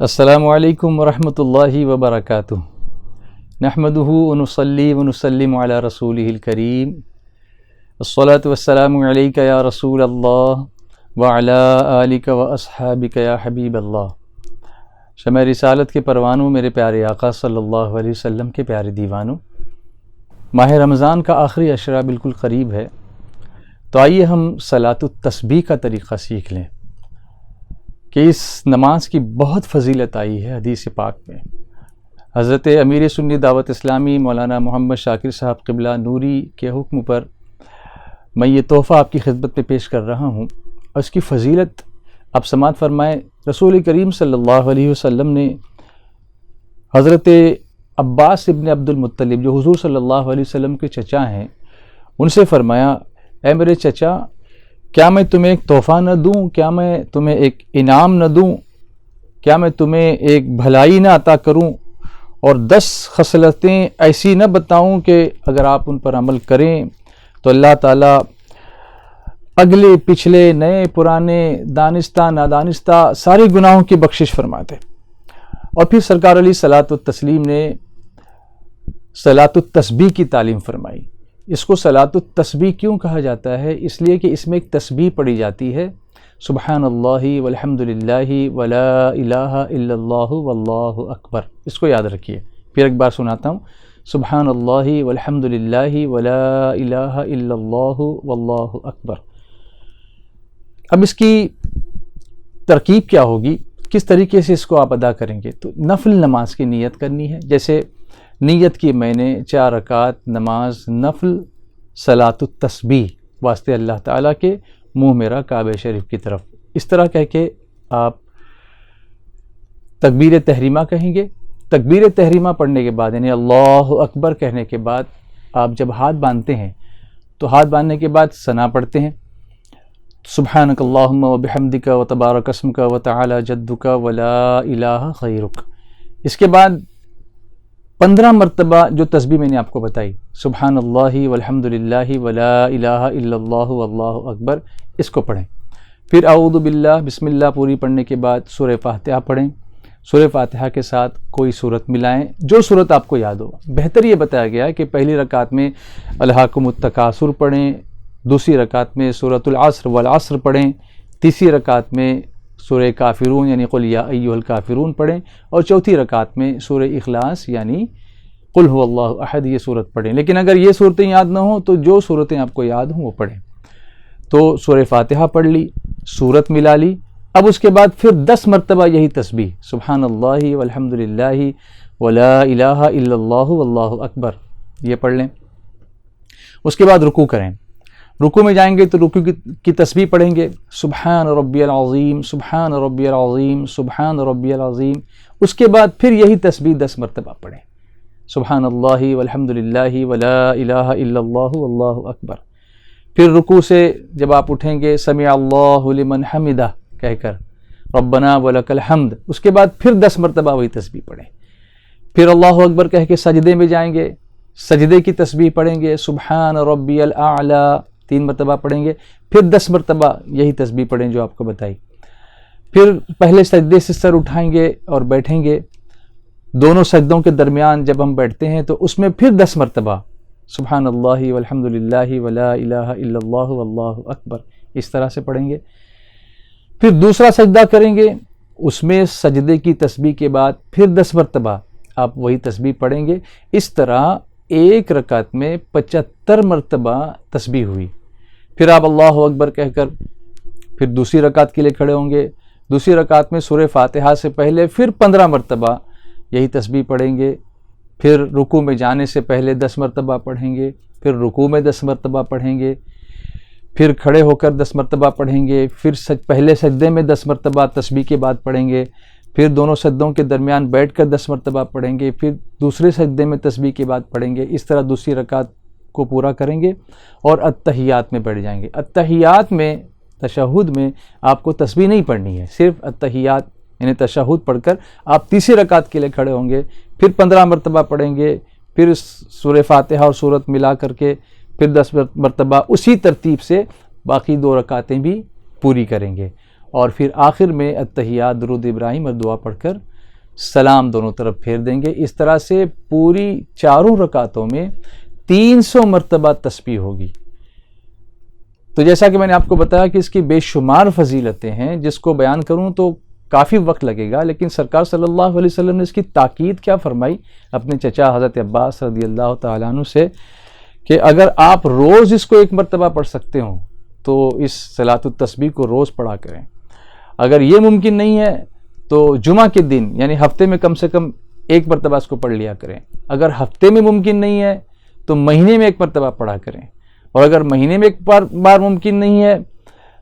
السلام علیکم ورحمۃ اللہ وبرکاتہ۔ نحمدہ ونصلی ونسلم علی رسولہ الکریم، الصلاۃ والسلام علیک یا رسول اللہ وعلی آلک واصحابک یا حبیب اللہ۔ شمع رسالت کے پروانوں، میرے پیارے آقا صلی اللہ علیہ وسلم کے پیارے دیوانوں، ماہ رمضان کا آخری عشرہ بالکل قریب ہے، تو آئیے ہم صلاۃ التسبیح کا طریقہ سیکھ لیں کہ اس نماز کی بہت فضیلت آئی ہے حدیث پاک میں۔ حضرت امیر سنی دعوت اسلامی مولانا محمد شاکر صاحب قبلہ نوری کے حکم پر میں یہ تحفہ آپ کی خدمت میں پیش کر رہا ہوں، اور اس کی فضیلت آپ سماعت فرمائیں۔ رسول کریم صلی اللہ علیہ وسلم نے حضرت عباس ابن عبد المطلب، جو حضور صلی اللہ علیہ وسلم کے چچا ہیں، ان سے فرمایا، اے میرے چچا، کیا میں تمہیں ایک تحفہ نہ دوں؟ کیا میں تمہیں ایک انعام نہ دوں؟ کیا میں تمہیں ایک بھلائی نہ عطا کروں اور 10 خصلتیں ایسی نہ بتاؤں کہ اگر آپ ان پر عمل کریں تو اللہ تعالیٰ اگلے پچھلے نئے پرانے دانستہ نادانستہ سارے گناہوں کی بخشش فرماتے؟ اور پھر سرکار علیہ صلاۃ والتسلیم نے صلاۃ التسبیح کی تعلیم فرمائی۔ اس کو صلاۃ التسبیح کیوں کہا جاتا ہے؟ اس لیے کہ اس میں ایک تسبیح پڑھی جاتی ہے، سبحان اللہ والحمد للہ ولا الہ الا اللہ واللہ اکبر۔ اس کو یاد رکھیے، پھر ایک بار سناتا ہوں، سبحان اللہ والحمد للہ ولا الہ الا اللہ واللہ اکبر۔ اب اس کی ترکیب کیا ہوگی، کس طریقے سے اس کو آپ ادا کریں گے؟ تو نفل نماز کی نیت کرنی ہے، جیسے نیت کی میں نے 4 رکعت نماز نفل صلاۃ التسبیح واسطے اللہ تعالیٰ کے، منہ میرا کعبہ شریف کی طرف، اس طرح کہہ کے آپ تکبیر تحریمہ کہیں گے۔ تکبیر تحریمہ پڑھنے کے بعد، یعنی اللہ اکبر کہنے کے بعد، آپ جب ہاتھ باندھتے ہیں تو ہاتھ باندھنے کے بعد ثنا پڑھتے ہیں، سبحانک اللہم وبحمدک وتبارک اسمک وتعالی جدک ولا الہ غیرک۔ اس کے بعد 15 مرتبہ جو تسبیح میں نے آپ کو بتائی، سبحان اللہ والحمد للہ ولا الہ الا اللہ واللہ اکبر، اس کو پڑھیں۔ پھر اعوذ باللہ بسم اللہ پوری پڑھنے کے بعد سورہ فاتحہ پڑھیں۔ سورہ فاتحہ کے ساتھ کوئی صورت ملائیں، جو صورت آپ کو یاد ہو۔ بہتر یہ بتایا گیا ہے کہ پہلی رکعت میں الہاکم التکاثر پڑھیں، دوسری رکعت میں سورۃ العصر والعصر پڑھیں، تیسری رکعت میں سورہ کافرون یعنی قل یا ایھا الکافرون پڑھیں، اور چوتھی رکعت میں سورہ اخلاص یعنی قل هو اللہ احد یہ صورت پڑھیں۔ لیکن اگر یہ صورتیں یاد نہ ہوں تو جو صورتیں آپ کو یاد ہوں وہ پڑھیں۔ تو سورہ فاتحہ پڑھ لی، صورت ملا لی، اب اس کے بعد پھر 10 مرتبہ یہی تسبیح، سبحان اللہ والحمد للہ ولا الہ الا اللہ واللہ اکبر، یہ پڑھ لیں۔ اس کے بعد رکوع کریں۔ رکوع میں جائیں گے تو رکوع کی تسبیح پڑھیں گے، سبحان ربی العظیم سبحان ربی العظیم سبحان ربی العظیم۔ اس کے بعد پھر یہی تسبیح 10 مرتبہ پڑھیں، سبحان اللہ والحمد للہ ولا الہ الا اللہ واللہ اکبر۔ پھر رکوع سے جب آپ اٹھیں گے، سمع اللہ لمن حمدہ کہہ کر ربنا ولک الحمد، اس کے بعد پھر 10 مرتبہ وہی تسبیح پڑھیں۔ پھر اللہ اکبر کہہ کے سجدے میں جائیں گے، سجدے کی تسبیح پڑھیں گے، سبحان ربی الاعلی 3 مرتبہ پڑھیں گے، پھر 10 مرتبہ یہی تسبیح پڑھیں جو آپ کو بتائی۔ پھر پہلے سجدے سے سر اٹھائیں گے اور بیٹھیں گے، دونوں سجدوں کے درمیان جب ہم بیٹھتے ہیں تو اس میں پھر 10 مرتبہ سبحان اللہ والحمد للہ ولا الہ الا اللہ واللہ اکبر، اس طرح سے پڑھیں گے۔ پھر دوسرا سجدہ کریں گے، اس میں سجدے کی تسبیح کے بعد پھر 10 مرتبہ آپ وہی تسبیح پڑھیں گے۔ اس طرح ایک رکعت میں 75 مرتبہ تسبیح ہوئی۔ پھر آپ اللہ اکبر کہہ کر پھر دوسری رکعت کے لیے کھڑے ہوں گے، دوسری رکعت میں سورہ فاتحہ سے پہلے پھر 15 مرتبہ یہی تسبیح پڑھیں گے۔ پھر رکوع میں جانے سے پہلے 10 مرتبہ پڑھیں گے، پھر رکوع میں 10 مرتبہ پڑھیں گے، پھر کھڑے ہو کر 10 مرتبہ پڑھیں گے، پھر پہلے سجدے میں 10 مرتبہ تسبیح کے بعد پڑھیں گے، پھر دونوں سجدوں کے درمیان بیٹھ کر 10 مرتبہ پڑھیں گے، پھر دوسرے سجدے میں تسبیح کے بعد پڑھیں گے۔ اس طرح دوسری رکعت کو پورا کریں گے اور اتحیات میں بیٹھ جائیں گے۔ اتحیات میں، تشہد میں آپ کو تسبیح نہیں پڑھنی ہے، صرف اتحیات یعنی تشہد پڑھ کر آپ تیسری رکعت کے لیے کھڑے ہوں گے، پھر 15 مرتبہ پڑھیں گے، پھر سورہ فاتحہ اور سورت ملا کر کے پھر 10 مرتبہ اسی ترتیب سے باقی 2 رکعتیں بھی پوری کریں گے، اور پھر آخر میں التحیات، درود ابراہیم اور دعا پڑھ کر سلام دونوں طرف پھیر دیں گے. اس طرح سے پوری 4 رکعتوں میں 300 مرتبہ تسبیح ہوگی. تو جیسا کہ میں نے آپ کو بتایا کہ اس کی بے شمار فضیلتیں ہیں، جس کو بیان کروں تو کافی وقت لگے گا، لیکن سرکار صلی اللہ علیہ وسلم نے اس کی تاکید کیا فرمائی اپنے چچا حضرت عباس رضی اللہ تعالیٰ عنہ سے کہ اگر آپ روز اس کو 1 مرتبہ پڑھ سکتے ہوں تو اس صلاۃ التسبیح کو روز پڑھا کریں. اگر یہ ممکن نہیں ہے تو جمعہ کے دن یعنی ہفتے میں کم سے کم 1 مرتبہ اس کو پڑھ لیا کریں. اگر ہفتے میں ممکن نہیں ہے تو مہینے میں 1 مرتبہ پڑھا کریں، اور اگر مہینے میں 1 بار ممکن نہیں ہے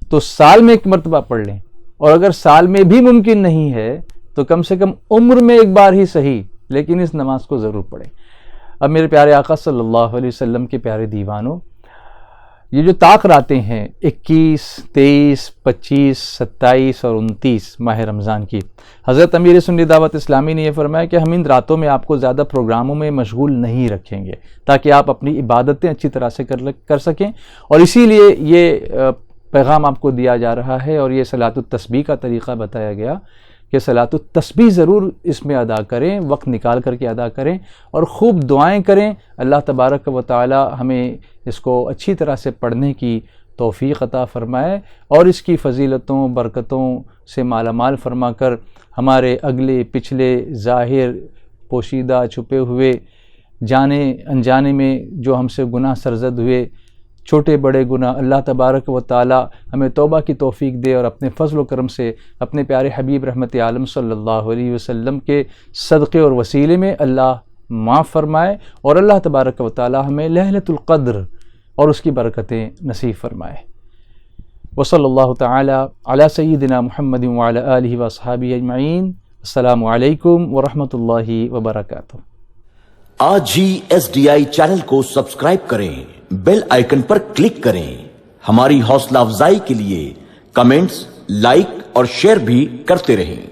تو سال میں 1 مرتبہ پڑھ لیں، اور اگر سال میں بھی ممکن نہیں ہے تو کم سے کم عمر میں 1 بار ہی صحیح لیکن اس نماز کو ضرور پڑھیں. اب میرے پیارے آقا صلی اللہ علیہ وسلم کے پیارے دیوانوں، یہ جو طاق راتیں ہیں 21، 23، 25، 27 اور 29 ماہ رمضان کی، حضرت امیر سنی دعوت اسلامی نے یہ فرمایا کہ ہم ان راتوں میں آپ کو زیادہ پروگراموں میں مشغول نہیں رکھیں گے تاکہ آپ اپنی عبادتیں اچھی طرح سے کر سکیں، اور اسی لیے یہ پیغام آپ کو دیا جا رہا ہے اور یہ صلاۃ التسبیح کا طریقہ بتایا گیا کہ صلاۃ التسبیح ضرور اس میں ادا کریں، وقت نکال کر کے ادا کریں اور خوب دعائیں کریں. اللہ تبارک و تعالی ہمیں اس کو اچھی طرح سے پڑھنے کی توفیق عطا فرمائے اور اس کی فضیلتوں برکتوں سے مالا مال فرما کر ہمارے اگلے پچھلے ظاہر پوشیدہ چھپے ہوئے جانے انجانے میں جو ہم سے گناہ سرزد ہوئے چھوٹے بڑے گناہ، اللہ تبارک و تعالی ہمیں توبہ کی توفیق دے اور اپنے فضل و کرم سے اپنے پیارے حبیب رحمت عالم صلی اللہ علیہ وسلم کے صدقے اور وسیلے میں اللہ معاف فرمائے، اور اللہ تبارک و تعالی ہمیں لیلۃ القدر اور اس کی برکتیں نصیب فرمائے. وصلی اللہ تعالی علی سیدنا محمد وعلی آلہ واصحابہ اجمعین. السلام علیکم ورحمۃ اللہ وبرکاتہ. آج ہی SDI چینل کو سبسکرائب کریں، بیل آئیکن پر کلک کریں. ہماری حوصلہ افزائی کے لیے کمنٹس، لائک اور شیئر بھی کرتے رہیں.